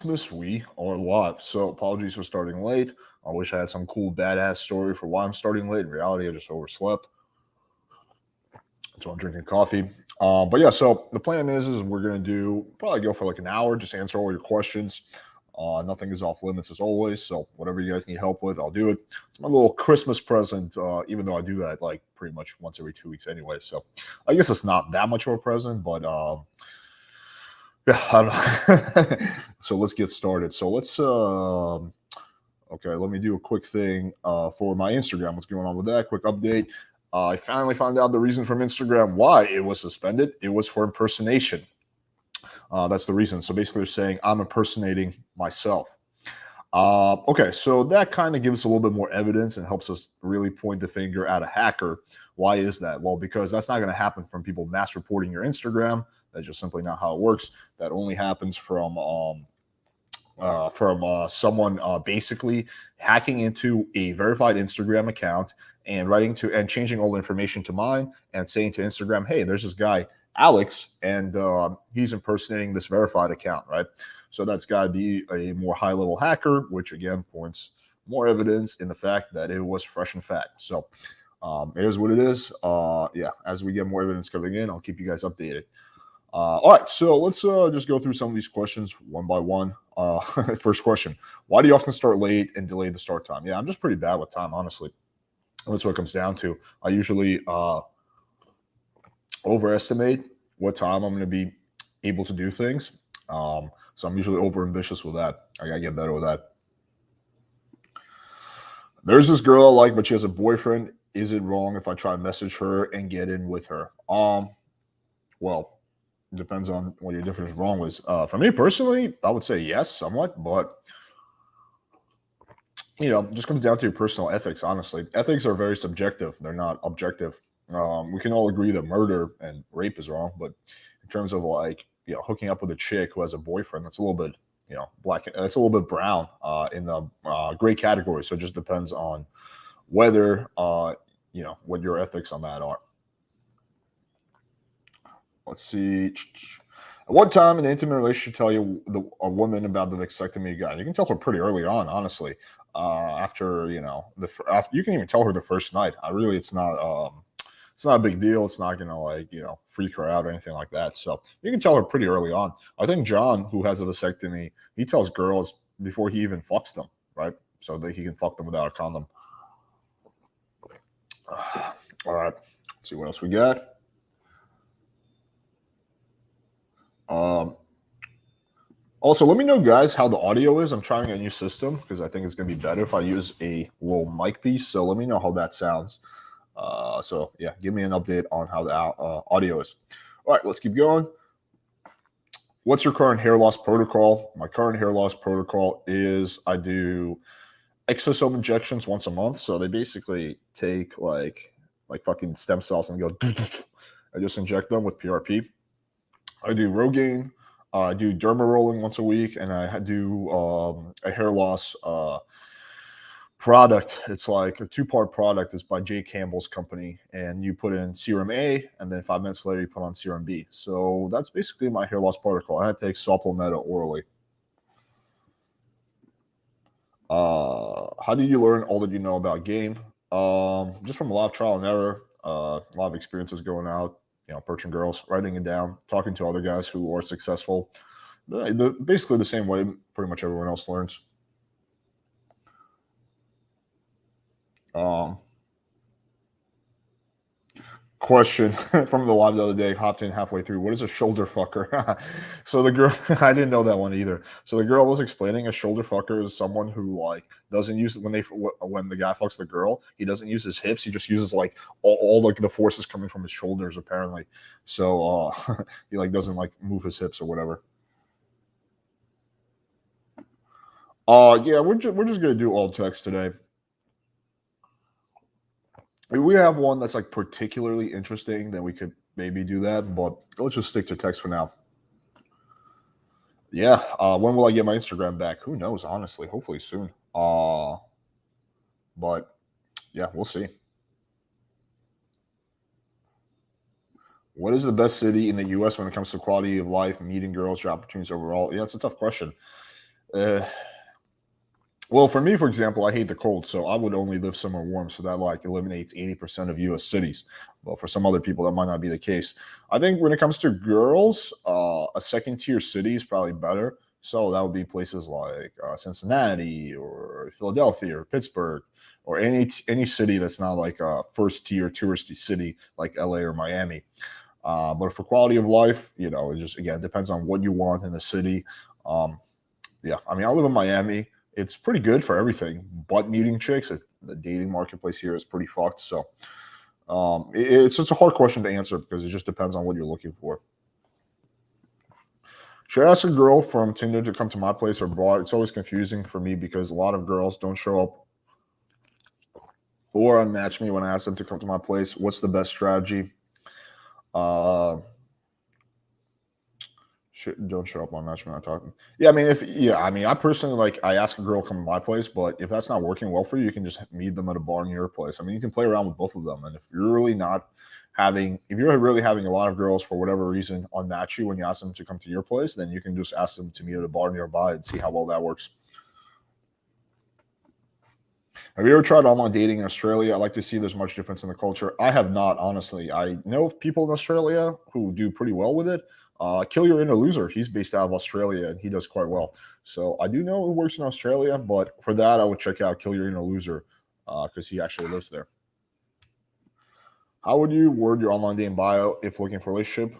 Christmas, we are live. So apologies for starting late. I wish I had some cool badass story for why I'm starting late. In reality, I just overslept. So I'm drinking coffee. But yeah, so the plan is we're gonna do probably go for like an hour, just answer all your questions. Nothing is off limits as always. So whatever you guys need help with, I'll do it. It's my little Christmas present, even though I do that like pretty much once every 2 weeks anyway. So I guess it's not that much of a present, but yeah, I don't know. So let's get started. So let's okay, let me do a quick thing for my Instagram. What's going on with that? Quick update. I finally found out the reason from Instagram why it was suspended. It was for impersonation. That's the reason. So basically, they're saying I'm impersonating myself. Okay, so that kind of gives us a little bit more evidence and helps us really point the finger at a hacker. Why is that? Well, because that's not going to happen from people mass reporting your Instagram. That's just simply not how it works. That only happens from someone basically hacking into a verified Instagram account and writing to and changing all the information to mine and saying to Instagram, "Hey, there's this guy Alex, and he's impersonating this verified account, right?" So that's got to be a more high level hacker, which again points more evidence in the fact that it was fresh and fat. So it is what it is. Yeah, as we get more evidence coming in, I'll keep you guys updated. All right, so let's just go through some of these questions one by one. First question: why do you often start late and delay the start time? Yeah, I'm just pretty bad with time, honestly. That's what it comes down to. I usually overestimate what time I'm going to be able to do things. So I'm usually over ambitious with that. I gotta get better with that. There's this girl I like, but she has a boyfriend. Is it wrong if I try to message her and get in with her? Well, depends on what your definition of wrong was. For me personally, I would say yes, somewhat, but it just comes down to your personal ethics. Honestly, ethics are very subjective; they're not objective. We can all agree that murder and rape is wrong, but in terms of like hooking up with a chick who has a boyfriend, that's a little bit black. It's a little bit brown in the gray category. So it just depends on whether what your ethics on that are. Let's see. At what time in an intimate relationship tell you a woman about the vasectomy guy? You can tell her pretty early on, honestly. After after you can even tell her the first night. It's not a big deal. It's not gonna like freak her out or anything like that. So you can tell her pretty early on. I think John, who has a vasectomy, he tells girls before he even fucks them, right? So that he can fuck them without a condom. All right. Let's see what else we got. Um, Also, let me know, guys, how the audio is. I'm trying a new system because I think it's going to be better if I use a little mic piece. So let me know how that sounds. So, yeah, give me an update on how the audio is. All right, let's keep going. What's your current hair loss protocol? My current hair loss protocol is I do exosome injections once a month. So they basically take like fucking stem cells and go. I just inject them with PRP. I do Rogaine. I do derma rolling once a week, and I do a hair loss product. It's like a two-part product. It's by Jay Campbell's company, and you put in serum A, and then 5 minutes later you put on serum B. So that's basically my hair loss protocol. I take Supplementa orally. How did you learn all that you know about game? Just from a lot of trial and error, a lot of experiences going out, approaching girls, writing it down, talking to other guys who are successful. Basically the same way pretty much everyone else learns. Um, Question from the live the other day, hopped in halfway through. What is a shoulder fucker? So the girl, I didn't know that one either. So the girl was explaining a shoulder fucker is someone who like doesn't use when the guy fucks the girl, he doesn't use his hips. He just uses like all like the forces coming from his shoulders apparently. So he like doesn't like move his hips or whatever. Yeah, we're just gonna do all text today. If we have one that's like particularly interesting, then we could maybe do that. But let's just stick to text for now. Yeah. When will I get my Instagram back? Who knows? Honestly, hopefully soon. But yeah, we'll see. What is the best city in the U.S. when it comes to quality of life, meeting girls, job opportunities overall? Yeah, it's a tough question. Uh, well, for me, for example, I hate the cold, so I would only live somewhere warm. So that like eliminates 80% of U.S. cities. But for some other people, that might not be the case. I think when it comes to girls, a second tier city is probably better. So that would be places like Cincinnati or Philadelphia or Pittsburgh or any city that's not like a first tier touristy city like LA or Miami. But for quality of life, it just again depends on what you want in the city. Um, yeah, I mean, I live in Miami. It's pretty good for everything, but meeting chicks. The dating marketplace here is pretty fucked. So it's a hard question to answer because it just depends on what you're looking for. Should I ask a girl from Tinder to come to my place or bar? It's always confusing for me because a lot of girls don't show up or unmatch me when I ask them to come to my place. What's the best strategy? Uh, don't show up on match when I'm talking. Yeah, I mean, I mean, I personally like I ask a girl to come to my place, but if that's not working well for you, you can just meet them at a bar near your place. I mean, you can play around with both of them, and if you're really having a lot of girls for whatever reason unmatch you when you ask them to come to your place, then you can just ask them to meet at a bar nearby and see how well that works. Have you ever tried online dating in Australia? I like to see there's much difference in the culture. I have not, honestly. I know of people in Australia who do pretty well with it. Kill Your Inner Loser. He's based out of Australia and he does quite well. So I do know it works in Australia, but for that, I would check out Kill Your Inner Loser because he actually lives there. How would you word your online dating bio if looking for a relationship?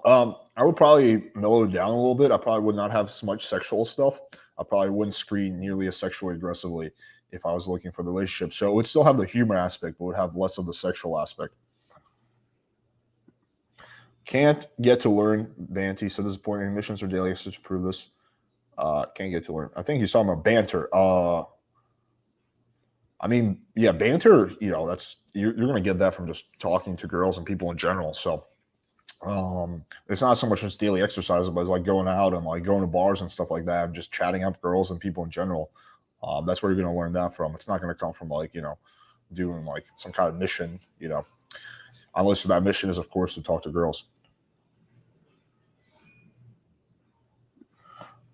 I would probably mellow it down a little bit. I probably would not have so much sexual stuff. I probably wouldn't screen nearly as sexually aggressively if I was looking for the relationship. So it would still have the humor aspect, but would have less of the sexual aspect. Can't get to learn Banty. So disappointing missions or daily exercise to prove this. Can't get to learn. I think he's talking about banter. I mean, yeah, banter. That's you're going to get that from just talking to girls and people in general. So it's not so much just daily exercise, but it's like going out and like going to bars and stuff like that, and just chatting up girls and people in general. That's where you're going to learn that from. It's not going to come from like doing like some kind of mission, unless that mission is of course to talk to girls.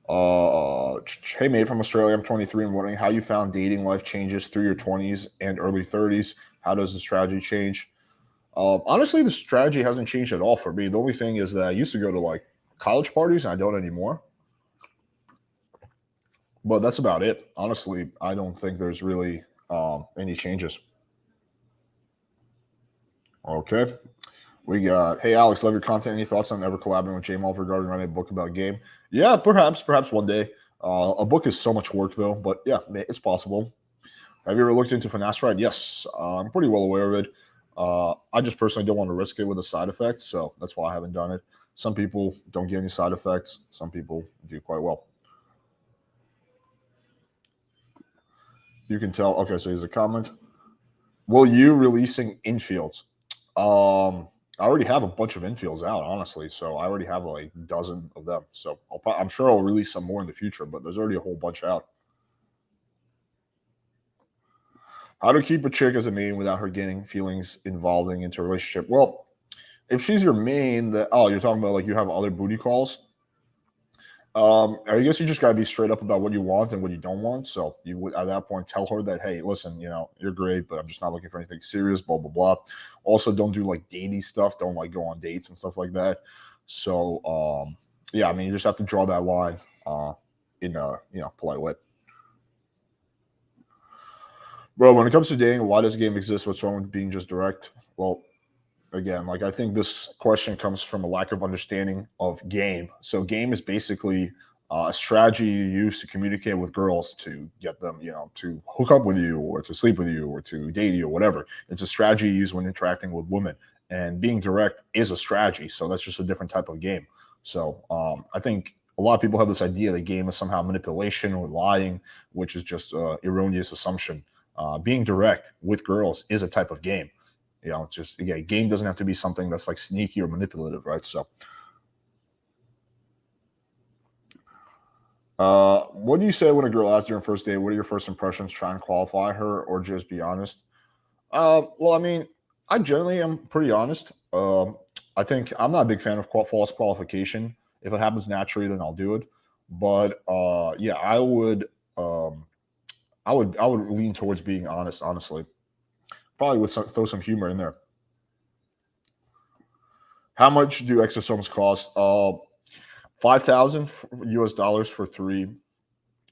Hey mate from Australia, I'm 23 and wondering how you found dating life changes through your 20s and early 30s. How does the strategy change? Honestly, the strategy hasn't changed at all for me. The only thing is that I used to go to like college parties and I don't anymore. But that's about it. Honestly, I don't think there's really any changes. Okay. We got, hey Alex, love your content. Any thoughts on ever collaborating with Jamal regarding writing a book about game? Yeah, perhaps one day. A book is so much work though, but yeah, it's possible. Have you ever looked into finasteride? Yes, I'm pretty well aware of it. I just personally don't want to risk it with a side effect, so that's why I haven't done it. Some people don't get any side effects. Some people do quite well. You can tell. Okay, so here's a comment. Will you releasing infields? I already have a bunch of infields out, honestly. So I already have like a dozen of them. So I'm sure I'll release some more in the future, but there's already a whole bunch out. How to keep a chick as a main without her getting feelings involving into a relationship? Well, if she's your main, that you're talking about like you have other booty calls. I guess you just gotta be straight up about what you want and what you don't want. So you would at that point tell her that, hey, listen, you're great, but I'm just not looking for anything serious. Blah blah blah. Also, don't do like dating stuff. Don't like go on dates and stuff like that. So yeah, I mean, you just have to draw that line in a polite way. Bro, when it comes to dating, why does the game exist? What's wrong with being just direct? Well, again, like I think this question comes from a lack of understanding of game. So game is basically a strategy you use to communicate with girls to get them, to hook up with you or to sleep with you or to date you or whatever. It's a strategy you use when interacting with women. And being direct is a strategy. So that's just a different type of game. So I think a lot of people have this idea that game is somehow manipulation or lying, which is just erroneous assumption. Being direct with girls is a type of game. It's just again, game doesn't have to be something that's like sneaky or manipulative, right? So, what do you say when a girl asks you on first date? What are your first impressions? Try and qualify her, or just be honest? Well, I mean, I generally am pretty honest. I think I'm not a big fan of false qualification. If it happens naturally, then I'll do it. But yeah, um, I would lean towards being honest. Honestly, probably with throw some humor in there. How much do exosomes cost? 5,000 US dollars for three,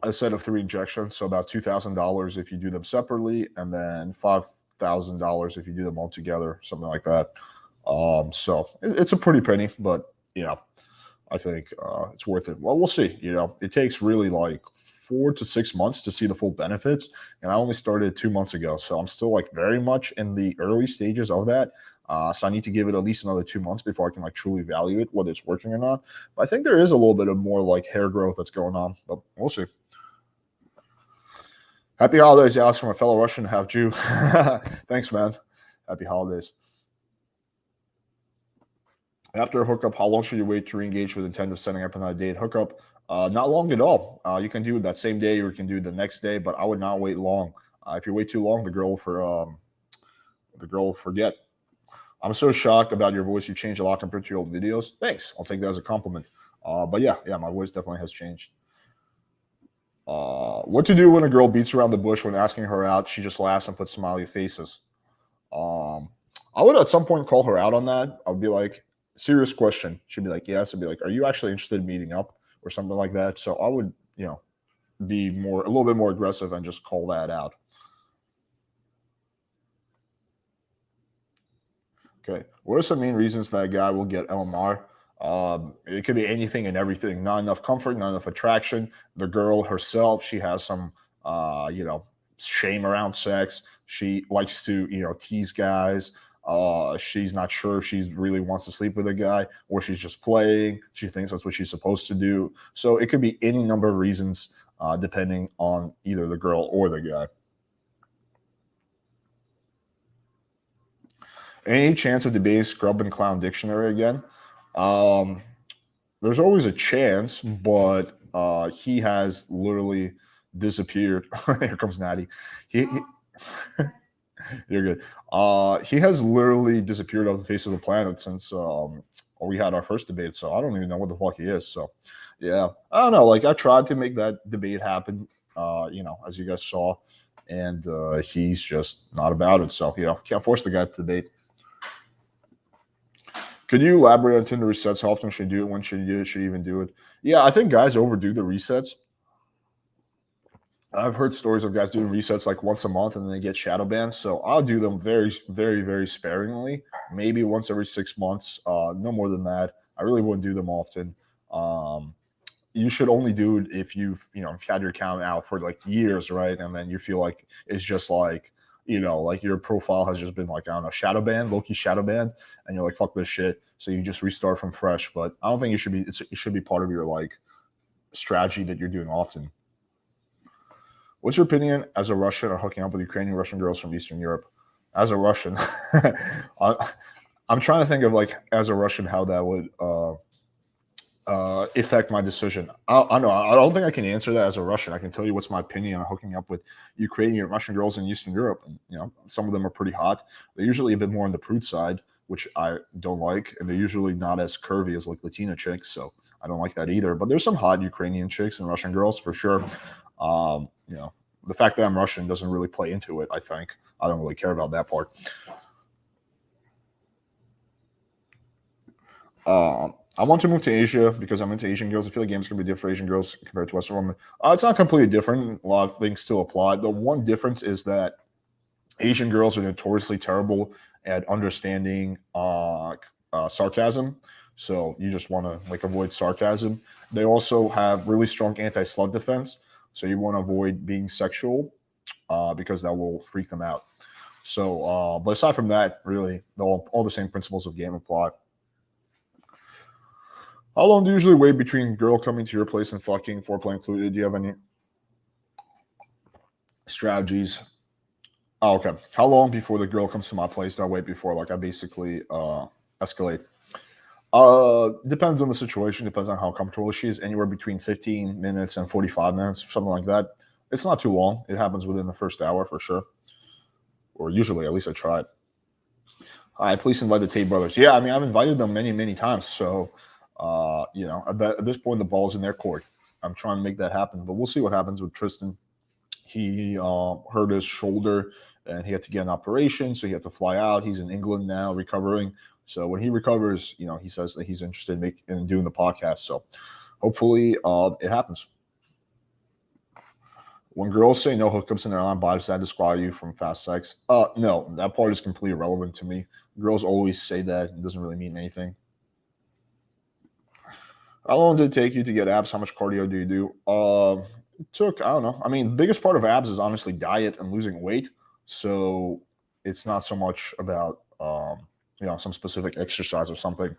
a set of three injections. So about $2,000 if you do them separately, and then $5,000 if you do them all together, something like that. So it's a pretty penny, but yeah, I think it's worth it. Well, we'll see. It takes really like 4 to 6 months to see the full benefits, and I only started 2 months ago, so I'm still like very much in the early stages of that. So I need to give it at least another 2 months before I can like truly evaluate whether it's working or not. But I think there is a little bit of more like hair growth that's going on, but we'll see. Happy holidays, Alex, from a fellow Russian, half Jew. Thanks, man. Happy holidays. After a hookup, how long should you wait to re-engage with intent of setting up another date? Hookup, not long at all. You can do it that same day or you can do it the next day, but I would not wait long. If you wait too long, the girl will forget. I'm so shocked about your voice. You changed a lot compared to your old videos. Thanks. I'll take that as a compliment. But yeah, my voice definitely has changed. What to do when a girl beats around the bush when asking her out? She just laughs and puts smiley faces. I would at some point call her out on that. I would be like, serious question. She'd be like, yes. I'd be like, are you actually interested in meeting up or something like that? So I would, be a little bit more aggressive and just call that out. Okay. What are some main reasons that a guy will get LMR? It could be anything and everything. Not enough comfort, not enough attraction. The girl herself, she has some, shame around sex. She likes to, tease guys. She's not sure if she really wants to sleep with a guy or she's just playing. She thinks that's what she's supposed to do. So it could be any number of reasons, depending on either the girl or the guy. Any chance of debating Scrub and Clown Dictionary again? There's always a chance, but he has literally disappeared. Here comes Natty. He You're good. He has literally disappeared off the face of the planet since we had our first debate. So I don't even know what the fuck he is. So yeah, I don't know. Like I tried to make that debate happen, as you guys saw, and he's just not about it. So can't force the guy to debate. Could you elaborate on Tinder resets? How often should you do it? When should you do it? Should you even do it? Yeah, I think guys overdo the resets. I've heard stories of guys doing resets like once a month and then they get shadow banned. So I'll do them very, very, very sparingly. Maybe once every 6 months. No more than that. I really wouldn't do them often. You should only do it if you've had your account out for like years, right? And then you feel like it's just like, like your profile has just been like, I don't know, shadow banned, low-key shadow banned, and you're like, fuck this shit. So you just restart from fresh. But I don't think it should be part of your like strategy that you're doing often. What's your opinion as a Russian or hooking up with Ukrainian Russian girls from Eastern Europe? As a Russian, I'm trying to think of like as a Russian how that would affect my decision. I know I don't think I can answer that as a Russian. I can tell you what's my opinion on hooking up with Ukrainian Russian girls in Eastern Europe. And, some of them are pretty hot. They're usually a bit more on the prude side, which I don't like, and they're usually not as curvy as like Latina chicks. So I don't like that either. But there's some hot Ukrainian chicks and Russian girls for sure. The fact that I'm Russian doesn't really play into it. I think I don't really care about that part. I want to move to Asia because I'm into Asian girls. I feel like games can be different for Asian girls compared to Western women. It's not completely different. A lot of things still apply. The one difference is that Asian girls are notoriously terrible at understanding sarcasm. So you just want to like avoid sarcasm. They also have really strong anti-slut defense. So you want to avoid being sexual because that will freak them out. So, but aside from that, really, all the same principles of game apply. How long do you usually wait between girl coming to your place and fucking, foreplay included? Do you have any strategies? Oh, okay. How long before the girl comes to my place do I wait before like I basically escalate? Depends on the situation. Depends on how comfortable she is. Anywhere between 15 minutes and 45 minutes, something like that. It's not too long. It happens within the first hour for sure. Or usually, at least I tried. Hi, please invite the Tate brothers. Yeah, I mean, I've invited them many, many times. So At this point, the ball's in their court. I'm trying to make that happen, but we'll see what happens with Tristan. He hurt his shoulder and he had to get an operation, so he had to fly out. He's in England now, recovering. So when he recovers, he says that he's interested in doing the podcast. So hopefully, it happens. When girls say no hookups in their line, does that disqualify you from fast sex? No, that part is completely irrelevant to me. Girls always say that. It doesn't really mean anything. How long did it take you to get abs? How much cardio do you do? It took, I don't know. I mean, the biggest part of abs is honestly diet and losing weight. So it's not so much about, some specific exercise or something.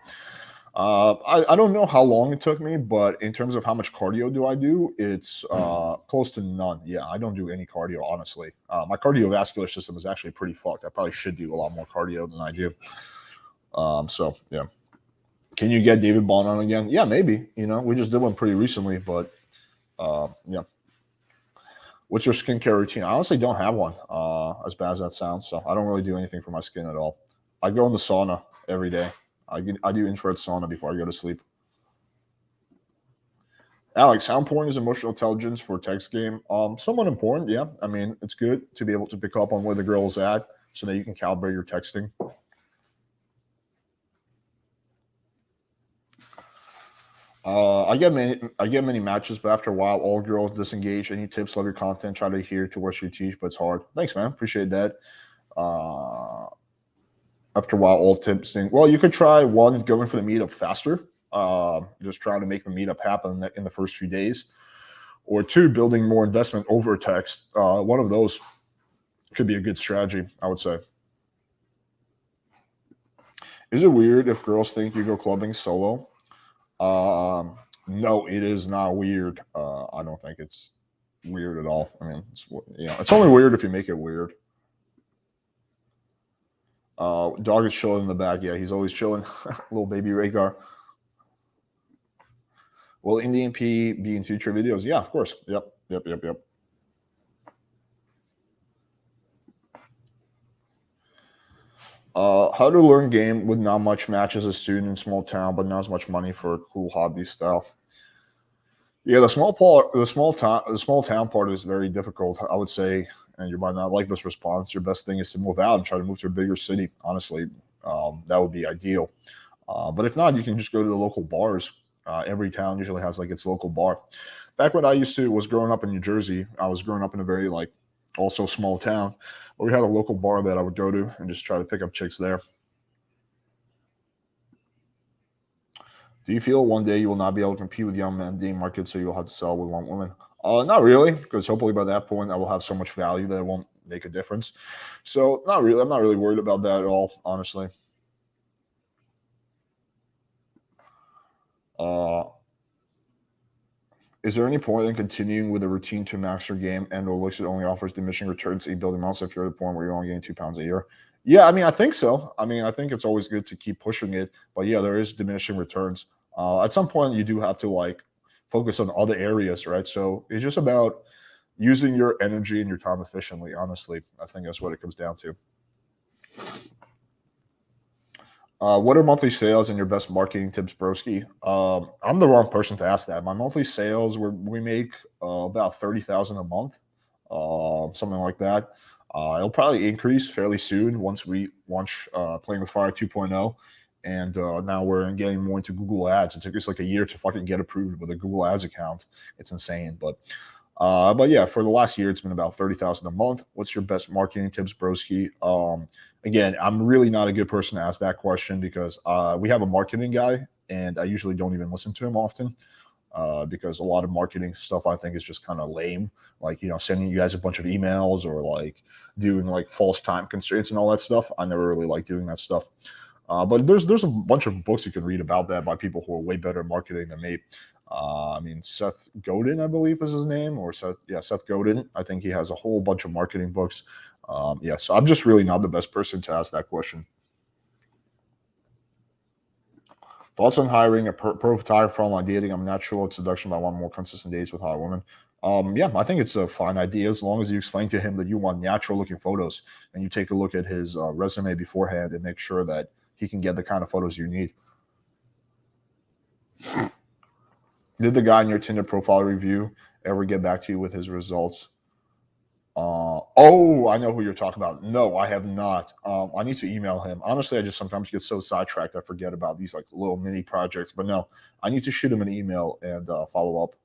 I don't know how long it took me, but in terms of how much cardio do I do, it's close to none. Yeah, I don't do any cardio, honestly. My cardiovascular system is actually pretty fucked. I probably should do a lot more cardio than I do. So, yeah. Can you get David Bond on again? Yeah, maybe. We just did one pretty recently, but yeah. What's your skincare routine? I honestly don't have one, as bad as that sounds. So I don't really do anything for my skin at all. I go in the sauna every day. I do infrared sauna before I go to sleep. Alex, how important is emotional intelligence for a text game? Somewhat important, yeah. I mean, it's good to be able to pick up on where the girl is at so that you can calibrate your texting. I get many matches, but after a while, all girls disengage. Any tips? Love your content. Try to adhere to what you teach, but it's hard. Thanks, man. Appreciate that. After a while, all tips think. Well, you could try one going for the meetup faster. Just trying to make the meetup happen in the first few days, or two, building more investment over text. One of those could be a good strategy, I would say. Is it weird if girls think you go clubbing solo? No, it is not weird. I don't think it's weird at all. I mean, it's only weird if you make it weird. Dog is chilling in the back. Yeah, he's always chilling. Little baby Rhaegar. Will Indian P be in future videos? Yeah, of course. Yep. How to learn game with not much match as a student in small town, but not as much money for cool hobby style. Yeah, the small town part is very difficult, I would say. And you might not like this response. Your best thing is to move out and try to move to a bigger city. Honestly, that would be ideal. But if not, you can just go to the local bars. Every town usually has like its local bar. Back when I was growing up in New Jersey, I was growing up in a very also small town, where we had a local bar that I would go to and just try to pick up chicks there. Do you feel one day you will not be able to compete with young men dating market, so you'll have to sell with one woman? Not really, because hopefully by that point I will have so much value that it won't make a difference. So not really. I'm not really worried about that at all, honestly. Is there any point in continuing with a routine to master game and or looks it only offers diminishing returns in building muscle if you're at the point where you're only getting 2 pounds a year? Yeah, I mean, I think so. I mean, I think it's always good to keep pushing it, but yeah, there is diminishing returns. At some point, you do have to focus on other areas, right? So it's just about using your energy and your time efficiently. Honestly, I think that's what it comes down to. What are monthly sales and your best marketing tips, broski? I'm the wrong person to ask that. My monthly sales, we make about 30,000 a month, something like that. It'll probably increase fairly soon once we launch Playing with Fire 2.0. And now we're getting more into Google Ads. It took us like a year to fucking get approved with a Google Ads account. It's insane, but yeah, for the last year, it's been about 30,000 a month. What's your best marketing tips, broski? Again, I'm really not a good person to ask that question because we have a marketing guy, and I usually don't even listen to him often because a lot of marketing stuff I think is just kind of lame. Sending you guys a bunch of emails or doing false time constraints and all that stuff. I never really like doing that stuff. But there's a bunch of books you can read about that by people who are way better at marketing than me. I mean, Seth Godin, I believe is his name, or Seth Godin. I think he has a whole bunch of marketing books. So I'm just really not the best person to ask that question. Thoughts on hiring a pro photographer online dating? I'm not sure it's seduction, but I want more consistent dates with hot women. Yeah, I think it's a fine idea as long as you explain to him that you want natural looking photos and you take a look at his resume beforehand and make sure that he can get the kind of photos you need. Did the guy in your Tinder profile review ever get back to you with his results? Oh, I know who you're talking about. No, I have not. I need to email him. Honestly, I just sometimes get so sidetracked I forget about these like little mini projects. But no, I need to shoot him an email and follow up.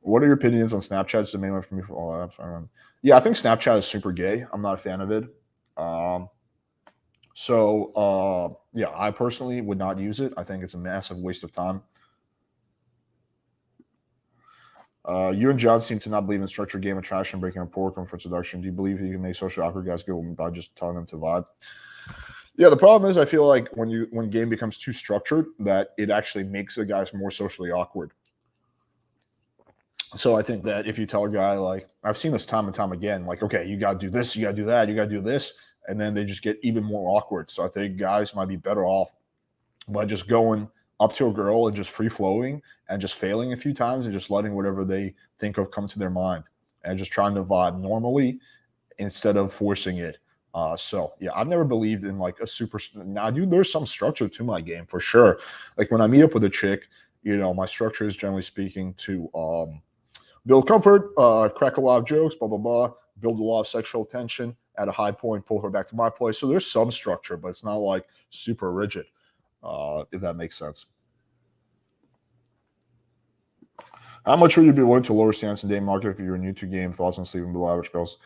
What are your opinions on Snapchat? It's the main one for me for all apps. Yeah, I think Snapchat is super gay. I'm not a fan of it. Um, yeah, I personally would not use it. I think it's a massive waste of time. You and John seem to not believe in structured game attraction, breaking up poor comfort seduction. Do you believe that you can make social awkward guys go by just telling them to vibe? Yeah, the problem is I feel like when game becomes too structured, that it actually makes the guys more socially awkward. So I think that if you tell a guy like I've seen this time and time again, like, okay, you gotta do this, you gotta do that, you gotta do this, and then they just get even more awkward. So I think guys might be better off by just going up to a girl and just free flowing and just failing a few times and just letting whatever they think of come to their mind and just trying to vibe normally instead of forcing it. So yeah, I've never believed in like a super. Now, dude, there's some structure to my game for sure. Like when I meet up with a chick, my structure is generally speaking to build comfort, crack a lot of jokes, blah blah blah, build a lot of sexual tension at a high point, pull her back to my place. So there's some structure, but it's not like super rigid. If that makes sense. How much would you be willing to lower stance in day market if you're new to game? Thoughts on sleeping below average girls?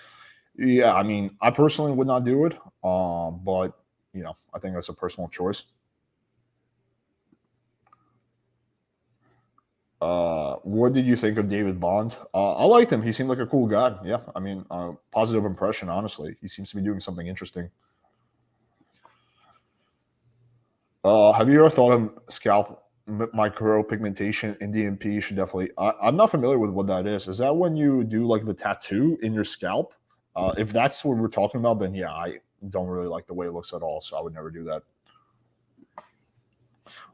Yeah, I mean, I personally would not do it, but I think that's a personal choice. What did you think of David Bond? I liked him. He seemed like a cool guy. Yeah, I mean, positive impression. Honestly, he seems to be doing something interesting. Have you ever thought of scalp micropigmentation in DMP? You should definitely. I'm not familiar with what that is. Is that when you do like the tattoo in your scalp? If that's what we're talking about, then yeah, I don't really like the way it looks at all. So I would never do that.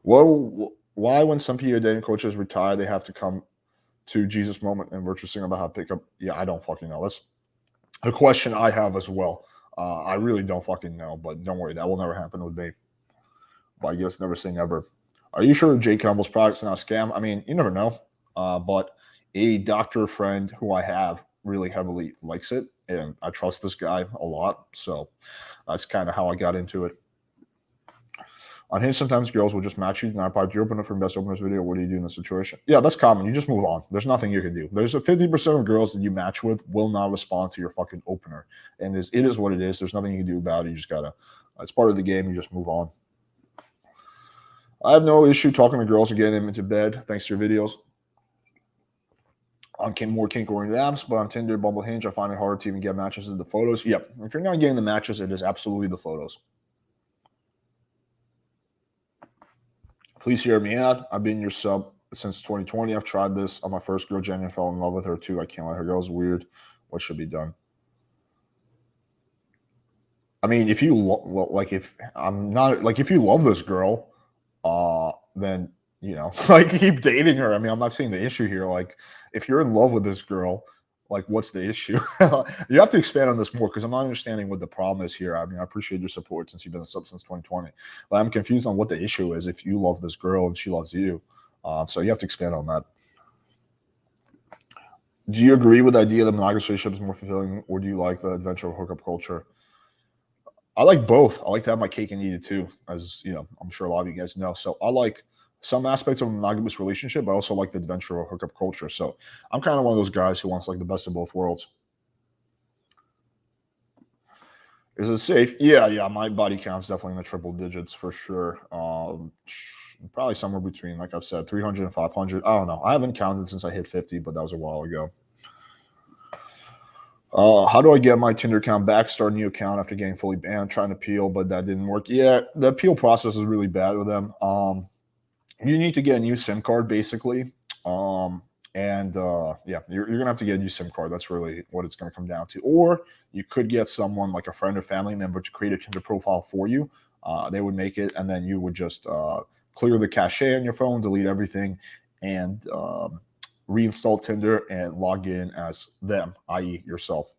Well, why when some PO dating coaches retire, they have to come to Jesus moment and virtual sing about how to pick up? Yeah, I don't fucking know. That's a question I have as well. I really don't fucking know, but don't worry, that will never happen with me. But I guess never say never. Are you sure Jay Campbell's product's not a scam? I mean, you never know. But a doctor friend who I have really heavily likes it, and I trust this guy a lot. So that's kind of how I got into it. On Hinge, sometimes girls will just match you. Not part. You open up for best openers video. What do you do in this situation? Yeah, that's common. You just move on. There's nothing you can do. There's a 50% of girls that you match with will not respond to your fucking opener, and it is what it is. There's nothing you can do about it. You just gotta. It's part of the game. You just move on. I have no issue talking to girls and getting them into bed thanks to your videos. On more kink-oriented apps, but on Tinder, Bumble, Hinge, I find it hard to even get matches in the photos. Yep, if you're not getting the matches, it is absolutely the photos. Please hear me out. I've been your sub since 2020. I've tried this on my first girl, Jenny, and fell in love with her too. I can't let her go. It's weird. What should be done? I mean, if you like, if I'm not like, if you love this girl, then like keep dating her. I mean, I'm not seeing the issue here. Like, if you're in love with this girl, like, what's the issue? You have to expand on this more because I'm not understanding what the problem is here. I mean, I appreciate your support since you've been a sub since 2020, but I'm confused on what the issue is. If you love this girl and she loves you, so you have to expand on that. Do you agree with the idea that monogamous relationship is more fulfilling, or do you like the adventure hookup culture? I like both. I like to have my cake and eat it too, as I'm sure a lot of you guys know. So I like some aspects of a monogamous relationship, but I also like the adventure or hookup culture. So I'm kind of one of those guys who wants like the best of both worlds. Is it safe? Yeah, yeah. My body count's definitely in the triple digits for sure. Probably somewhere between, like I've said, 300 and 500. I don't know. I haven't counted since I hit 50, but that was a while ago. How do I get my Tinder account back? Start a new account after getting fully banned. Trying to appeal, but that didn't work. Yeah, the appeal process is really bad with them. You need to get a new SIM card, basically. Yeah, you're gonna have to get a new SIM card. That's really what it's gonna come down to. Or you could get someone like a friend or family member to create a Tinder profile for you. They would make it, and then you would just clear the cache on your phone, delete everything, and reinstall Tinder and log in as them, i.e., yourself.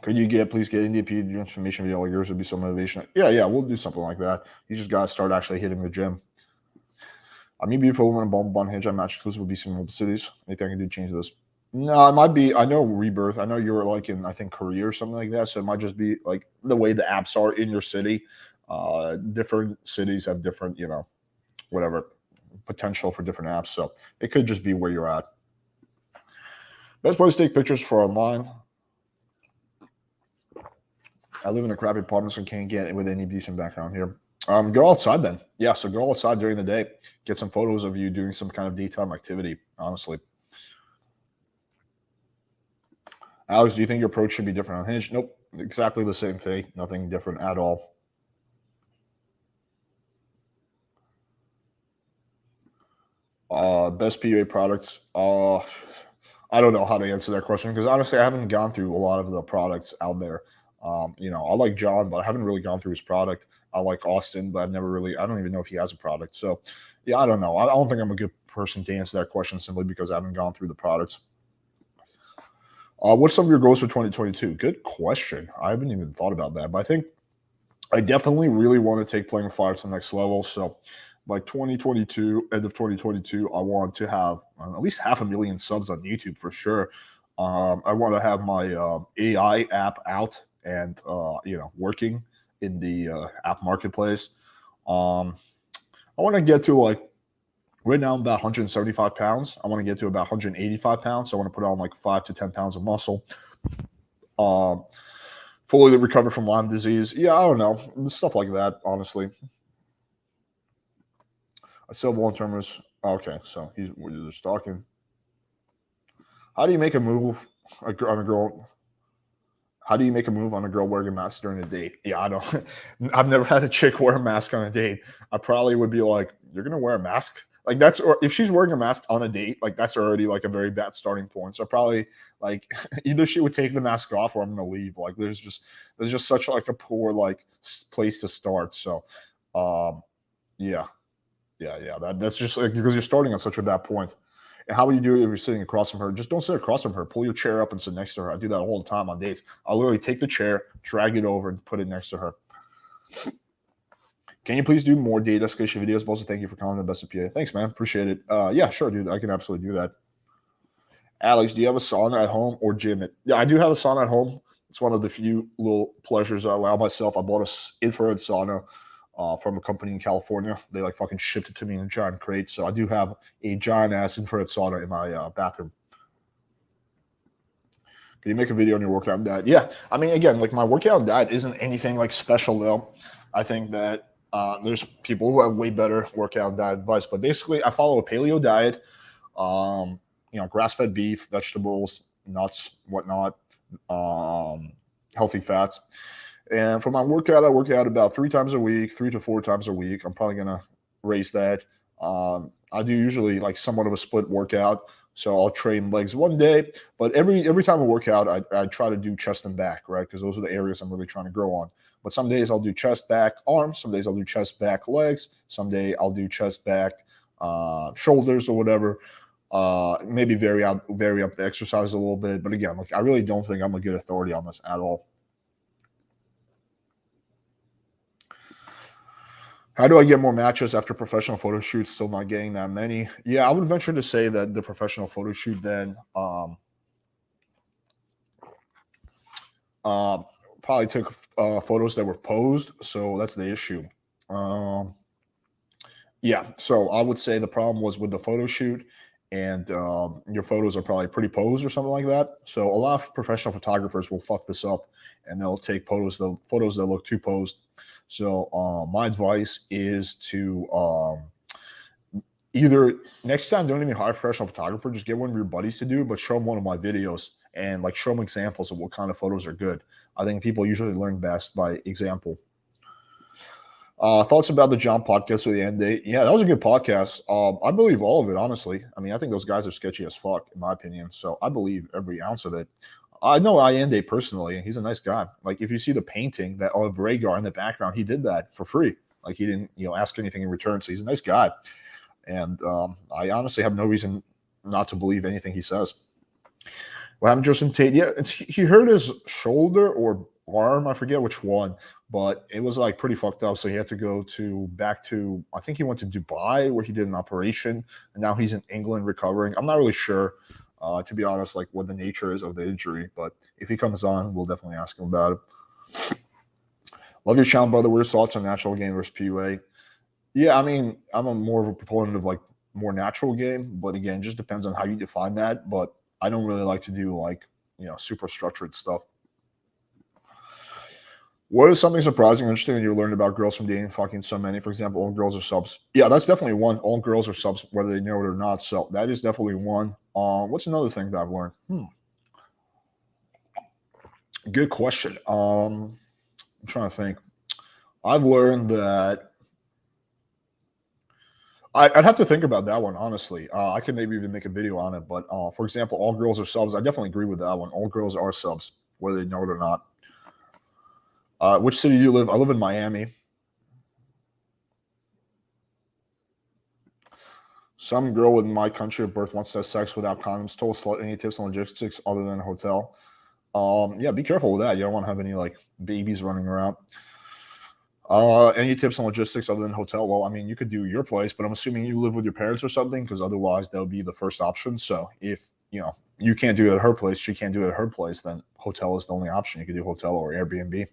Could you please get India P information video like yours would be so motivational. Yeah, we'll do something like that. You just gotta start actually hitting the gym. I mean, beautiful woman, bomb bun hinge. I match exclusive with BC multiple cities. Anything I can do to change this? No, it might be. I know Rebirth. I know you're like in, I think, Korea or something like that. So it might just be like the way the apps are in your city. Different cities have different, whatever potential for different apps. So it could just be where you're at. Best place to take pictures for online. I live in a crappy apartment, so can't get it with any decent background here. Go outside then. Yeah, so go outside during the day. Get some photos of you doing some kind of daytime activity, honestly. Alex, do you think your approach should be different on Hinge? Nope. Exactly the same thing. Nothing different at all. Best PUA products. I don't know how to answer that question because honestly, I haven't gone through a lot of the products out there. I like John, but I haven't really gone through his product. I like Austin, but I've never really. I don't even know if he has a product. So, yeah, I don't know. I don't think I'm a good person to answer that question simply because I haven't gone through the products. What's some of your goals for 2022? Good question. I haven't even thought about that, but I think I definitely really want to take playing with fire to the next level. So by 2022, end of 2022, I want to have at least 500,000 subs on YouTube for sure. I want to have my AI app out and working in the app marketplace. I want to get to like right now I'm about 175 pounds. I want to get to about 185 pounds. So I want to put on like 5 to 10 pounds of muscle. Um, Fully recover from Lyme disease. Yeah, I don't know. Stuff like that, honestly. I still have long termers. Okay, so we're just talking. How do you make a move on a girl? How do you make a move on a girl wearing a mask during a date? Yeah, I don't. I've never had a chick wear a mask on a date. I probably would be like, "You're gonna wear a mask?" Like that's, or if she's wearing a mask on a date, like that's already like a very bad starting point. So probably like either she would take the mask off or I'm gonna leave. Like there's just such like a poor like place to start. So, um, yeah, yeah. That's just like because you're starting on such a bad point. And how would you do it if you're sitting across from her? Just don't sit across from her. Pull your chair up and sit next to her. I do that all the time on dates. I'll literally take the chair, drag it over, and put it next to her. Can you please do more data escalation videos? Also, thank you for calling the best of PA. Thanks, man. Appreciate it. Yeah, sure, dude. I can absolutely do that. Alex, do you have a sauna at home or gym? Yeah, I do have a sauna at home. It's one of the few little pleasures I allow myself. I bought a infrared sauna from a company in California. They like fucking shipped it to me in a giant crate. So I do have a giant ass infrared sauna in my bathroom. Can you make a video on your workout diet? Yeah, I mean, again, like my workout diet isn't anything like special though. I think that there's people who have way better workout diet advice, but basically, I follow a paleo diet. Grass-fed beef, vegetables, nuts, whatnot, healthy fats. And for my workout, I work out about 3 times a week, 3 to 4 times a week. I'm probably gonna raise that. I do usually like somewhat of a split workout. So I'll train legs one day, but every time I work out, I try to do chest and back, right? Because those are the areas I'm really trying to grow on. But some days I'll do chest, back, arms. Some days I'll do chest, back, legs. Some day I'll do chest, back, shoulders or whatever. Maybe vary up the exercise a little bit. But again, like I really don't think I'm a good authority on this at all. How do I get more matches after professional photo shoots? Still not getting that many. Yeah, I would venture to say that the professional photo shoot then probably took photos that were posed. So that's the issue. Yeah, so I would say the problem was with the photo shoot, and your photos are probably pretty posed or something like that. So a lot of professional photographers will fuck this up, and they'll take photos that look too posed. So my advice is to either next time don't even hire a professional photographer, just get one of your buddies to do, but show them one of my videos and like show them examples of what kind of photos are good. I think people usually learn best by example. Thoughts about the John podcast with the end date? Yeah, that was a good podcast. I believe all of it, honestly. I mean, I think those guys are sketchy as fuck, in my opinion. So I believe every ounce of it. I know Allende personally, and he's a nice guy. Like if you see the painting that of Rhaegar in the background, he did that for free. Like he didn't, ask anything in return. So he's a nice guy, and I honestly have no reason not to believe anything he says. What happened to Justin Tate? Yeah, he hurt his shoulder or arm. I forget which one, but it was like pretty fucked up. So he had to go to back to. I think he went to Dubai where he did an operation, and now he's in England recovering. I'm not really sure, to be honest, like what the nature is of the injury. But if he comes on, we'll definitely ask him about it. Love your channel, brother. What are your thoughts on natural game versus PUA? Yeah, I mean, I'm a more of a proponent of like more natural game, but again, just depends on how you define that. But I don't really like to do like super structured stuff. What is something surprising or interesting that you learned about girls from dating fucking so many? For example, all girls are subs. Yeah, that's definitely one. All girls are subs, whether they know it or not. So that is definitely one. What's another thing that I've learned? Good question. I'm trying to think. I've learned that I'd have to think about that one, honestly. I could maybe even make a video on it. But for example, all girls are subs. I definitely agree with that one. All girls are subs, whether they know it or not. Which city do you live? I live in Miami. Some girl in my country of birth wants to have sex without condoms. Told slut. Any tips on logistics other than a hotel? Yeah, be careful with that. You don't want to have any like babies running around. Any tips on logistics other than hotel? Well, I mean, you could do your place, but I'm assuming you live with your parents or something, because otherwise that would be the first option. So if you can't do it at her place, she can't do it at her place, then hotel is the only option. You could do hotel or Airbnb.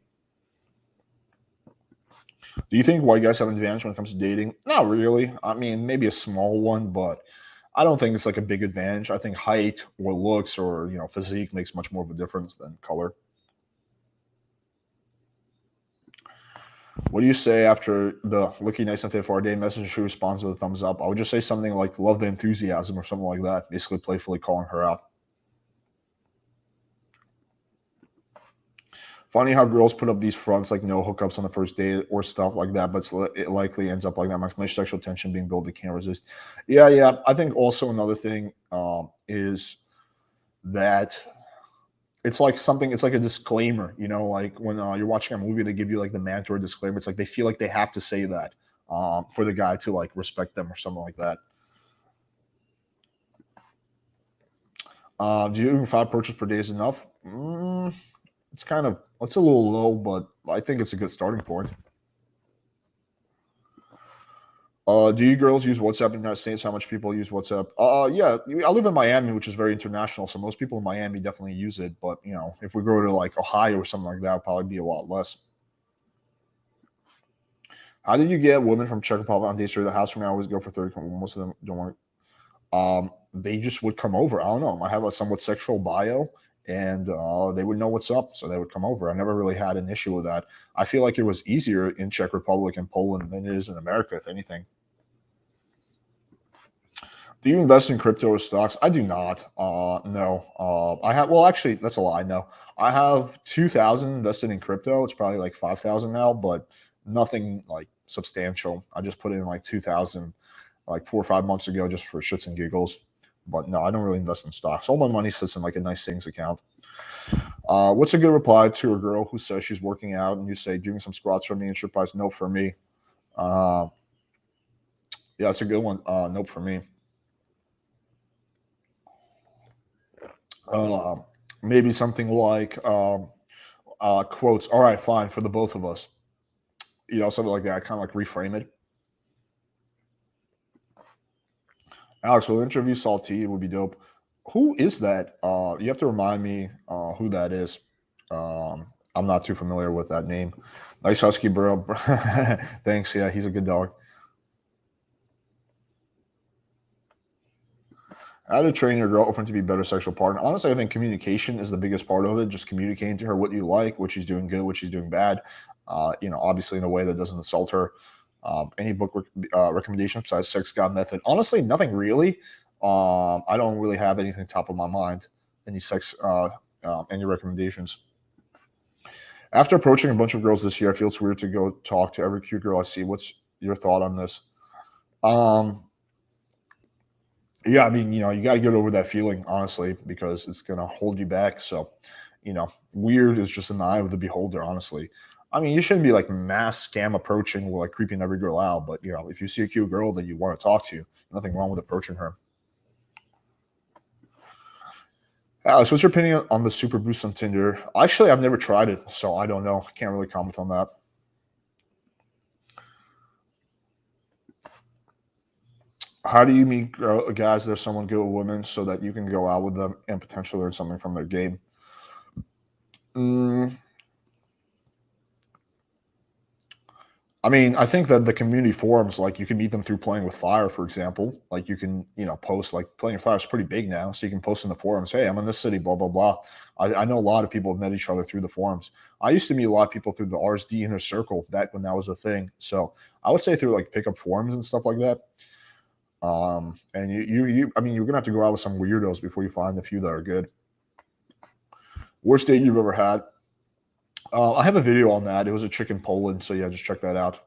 Do you think white guys have an advantage when it comes to dating? Not really. I mean, maybe a small one, but I don't think it's like a big advantage. I think height or looks or physique makes much more of a difference than color. What do you say after the looking nice and fit for our day message? She responds with a thumbs up. I would just say something like love the enthusiasm or something like that, basically playfully calling her out. Funny how girls put up these fronts like no hookups on the first date or stuff like that, but it likely ends up like that. My sexual tension being built, they can't resist. Yeah. I think also another thing is that it's like something. It's like a disclaimer, like when you're watching a movie, they give you like the mandatory disclaimer. It's like they feel like they have to say that for the guy to like respect them or something like that. Do you think 5 purchases per day is enough? It's a little low, but I think it's a good starting point. Do you girls use WhatsApp in the United States? How much people use WhatsApp? Yeah, I live in Miami, which is very international, so most people in Miami definitely use it. But if we go to like Ohio or something like that, it'll probably be a lot less. How did you get women from Czech Republic on dates to the house? From now, I always go for 30. Most of them don't want. They just would come over. I don't know. I have a somewhat sexual bio, and they would know what's up, so they would come over. I never really had an issue with that. I feel like it was easier in Czech Republic and Poland than it is in America, if anything. Do you invest in crypto or stocks? I do not. No. I have. Well, actually, that's a lie. No, I have 2,000 invested in crypto. It's probably like 5,000 now, but nothing like substantial. I just put in like 2,000 like 4 or 5 months ago just for shits and giggles. But no, I don't really invest in stocks. All my money sits in like a nice savings account. What's a good reply to a girl who says she's working out and you say doing some squats for me and she replies nope for me? Yeah, that's a good one. Nope for me. Uh, Maybe something like quotes. All right, fine for the both of us. Something like that. Kind of like reframe it. Alex, will interview Salty? It would be dope. Who is that? You have to remind me who that is. I'm not too familiar with that name. Nice husky, bro. Thanks. Yeah, he's a good dog. How to train your girlfriend to be a better sexual partner? Honestly, I think communication is the biggest part of it. Just communicating to her what you like, what she's doing good, what she's doing bad. Obviously in a way that doesn't insult her. Any book recommendations besides Sex God Method? Honestly, nothing really. I don't really have anything top of my mind. Any recommendations? After approaching a bunch of girls this year, I feel it's weird to go talk to every cute girl I see. What's your thought on this? Yeah, I mean, you got to get over that feeling, honestly, because it's going to hold you back. So, weird is just in the eye of the beholder, honestly. I mean, you shouldn't be like mass scam approaching or like creeping every girl out. But, if you see a cute girl that you want to talk to, nothing wrong with approaching her. Alex, what's your opinion on the super boost on Tinder? Actually, I've never tried it, so I don't know. I can't really comment on that. How do you meet guys that are someone good with women so that you can go out with them and potentially learn something from their game? Mm, I mean, I think that the community forums, like you can meet them through playing with fire, for example. Like you can, post like playing with fire is pretty big now. So you can post in the forums, hey, I'm in this city, blah, blah, blah. I know a lot of people have met each other through the forums. I used to meet a lot of people through the RSD inner circle back when that was a thing. So I would say through like pickup forums and stuff like that. And I mean, you're gonna have to go out with some weirdos before you find a few that are good. Worst date you've ever had? I have a video on that. It was a chick in Poland, so yeah, just check that out.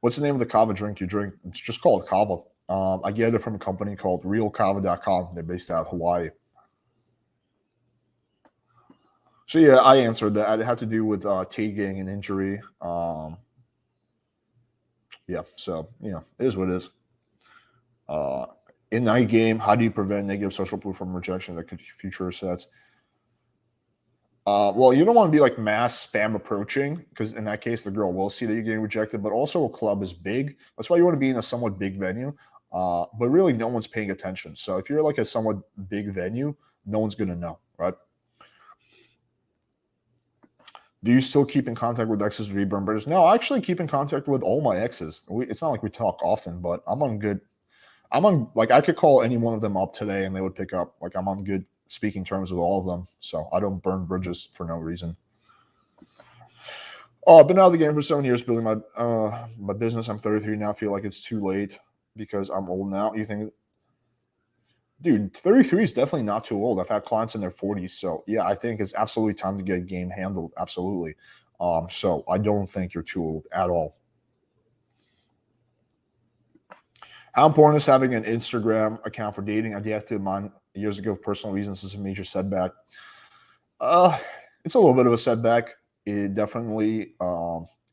What's the name of the kava drink you drink? It's just called kava. I get it from a company called realkava.com. They're based out of Hawaii. So yeah, I answered that. It had to do with taking an injury. Yeah, so it is what it is. In night game, how do you prevent negative social proof from rejection that could future sets? Well, you don't want to be like mass spam approaching because in that case, the girl will see that you're getting rejected. But also, a club is big. That's why you want to be in a somewhat big venue. But really, no one's paying attention. So if you're like a somewhat big venue, no one's gonna know, right? Do you still keep in contact with exes, reburn brothers? No, I actually keep in contact with all my exes. It's not like we talk often, but like I could call any one of them up today and they would pick up. Like I'm on good speaking terms with all of them, so I don't burn bridges for no reason. Oh, I've been out of the game for 7 years building my business. I'm 33 now. I feel like it's too late because I'm old now. You think, dude, 33 is definitely not too old. I've had clients in their 40s, so yeah, I think it's absolutely time to get a game handled. Absolutely. So I don't think you're too old at all. How important is having an Instagram account for dating? I deactivated mine years ago for personal reasons. This is a major setback. Uh, it's a little bit of a setback. It definitely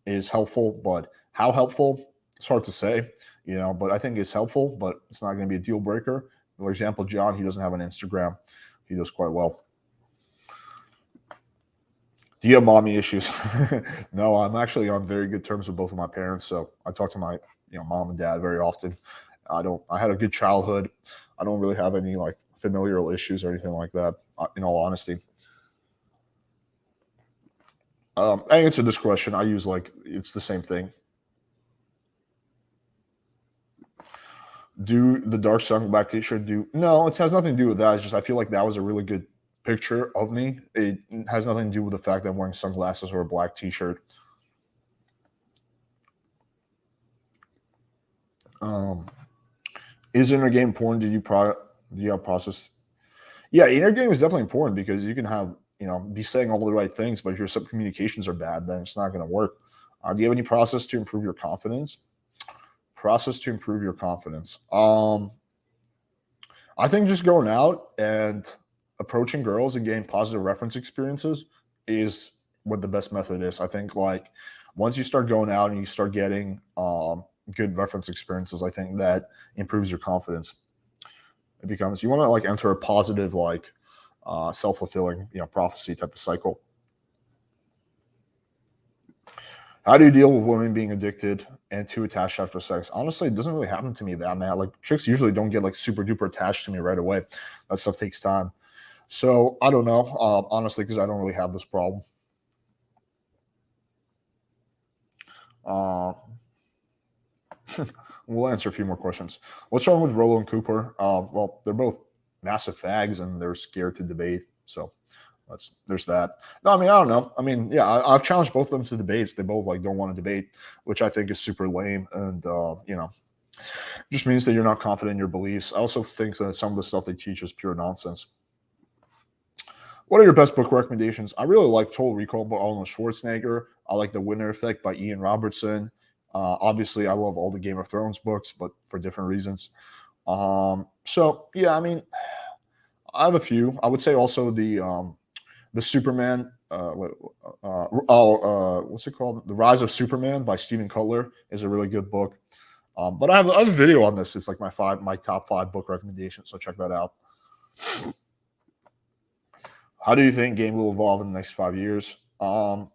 is helpful, but how helpful? It's hard to say, but I think it's helpful, but it's not going to be a deal breaker. For example, John, he doesn't have an Instagram. He does quite well. Do you have mommy issues? No, I'm actually on very good terms with both of my parents. So I talk to my mom and dad very often. I had a good childhood. I don't really have any like familial issues or anything like that, in all honesty. I answered this question. I use like it's the same thing. Do the dark sun black t-shirt do? No, it has nothing to do with that. It's just I feel like that was a really good picture of me. It has nothing to do with the fact that I'm wearing sunglasses or a black t-shirt. Is inner game important? Do you have process? Yeah, inner game is definitely important because you can have be saying all the right things, but if your sub communications are bad, then it's not going to work. Do you have any process to improve your confidence? Process to improve your confidence. I think just going out and approaching girls and getting positive reference experiences is what the best method is. I think like once you start going out and you start getting good reference experiences, I think that improves your confidence. It becomes you want to like enter a positive like self-fulfilling prophecy type of cycle. How do you deal with women being addicted and too attached after sex? Honestly, it doesn't really happen to me that man. Like chicks usually don't get like super duper attached to me right away. That stuff takes time. So I don't know, honestly, because I don't really have this problem. Uh, we'll answer a few more questions. What's wrong with Rolo and Cooper? Well, they're both massive fags and they're scared to debate. So there's that. No, I mean, I don't know. I mean, yeah, I've challenged both of them to debates. They both like don't want to debate, which I think is super lame. And just means that you're not confident in your beliefs. I also think that some of the stuff they teach is pure nonsense. What are your best book recommendations? I really like Total Recall by Arnold Schwarzenegger. I like The Winner Effect by Ian Robertson. Obviously, I love all the Game of Thrones books, but for different reasons. So yeah, I mean, I have a few. I would say also the Superman. What's it called? The Rise of Superman by Stephen Cutler is a really good book. But I have a video on this. It's like my top 5 book recommendations. So check that out. How do you think game will evolve in the next 5 years? I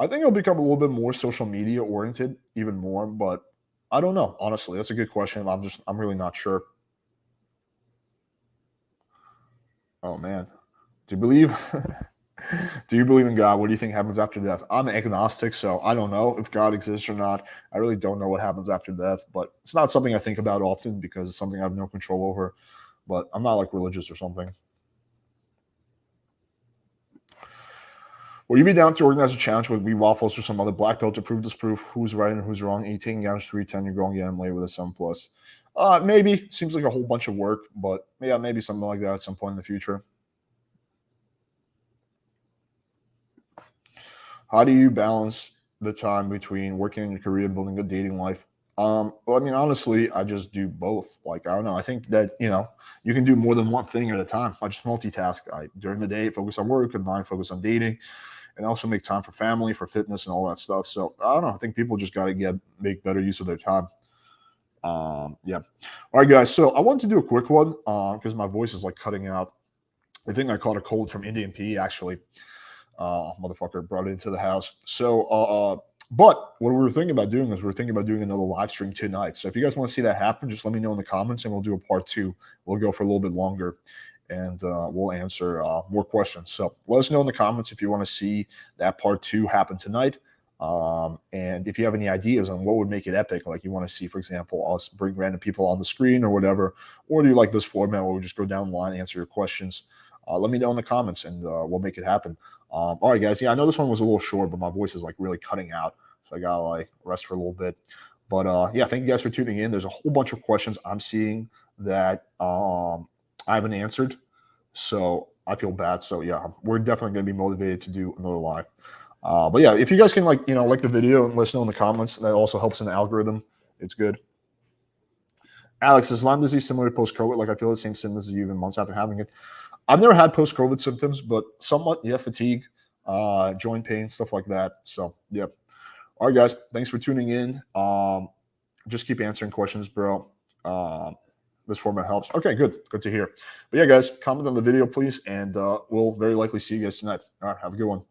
think it'll become a little bit more social media oriented, even more. But I don't know. Honestly, that's a good question. I'm really not sure. Oh man, do you believe? Do you believe in God? What do you think happens after death? I'm agnostic, so I don't know if God exists or not. I really don't know what happens after death, but it's not something I think about often because it's something I have no control over. But I'm not like religious or something. Will you be down to organize a challenge with me waffles or some other black belt to prove disprove who's right and who's wrong? And you taking down 310, you're going to get him late with a 7 plus. Maybe seems like a whole bunch of work, but yeah, maybe something like that at some point in the future. How do you balance the time between working in your career and building a dating life? Well, I mean, honestly, I just do both. Like, I don't know. I think that you can do more than one thing at a time. I just multitask. I during the day focus on work, and night focus on dating, and also make time for family, for fitness, and all that stuff. So I don't know. I think people just got to make better use of their time. Yeah. All right, guys. So I wanted to do a quick one because my voice is like cutting out. I think I caught a cold from Indian P actually. Motherfucker brought it into the house. But what we were thinking about doing is we are thinking about doing another live stream tonight. So if you guys want to see that happen, just let me know in the comments and we'll do a part two. We'll go for a little bit longer and we'll answer more questions. So let us know in the comments if you want to see that part two happen tonight. And if you have any ideas on what would make it epic, like you want to see, for example, us bring random people on the screen or whatever, or do you like this format where we just go down the line and answer your questions? Let me know in the comments and we'll make it happen. All right, guys. Yeah, I know this one was a little short, but my voice is like really cutting out. So I gotta like rest for a little bit. But yeah, thank you guys for tuning in. There's a whole bunch of questions I'm seeing that I haven't answered. So I feel bad. So yeah, we're definitely gonna be motivated to do another live. But yeah, if you guys can like the video and let us know in the comments, that also helps in the algorithm. It's good. Alex, is Lyme disease similar to post-COVID? Like I feel the same symptoms as you even months after having it. I've never had post-COVID symptoms, but somewhat, yeah, fatigue, joint pain, stuff like that. So, yeah. All right, guys. Thanks for tuning in. Just keep answering questions, bro. This format helps. Okay, good. Good to hear. But yeah, guys, comment on the video, please, and we'll very likely see you guys tonight. All right, have a good one.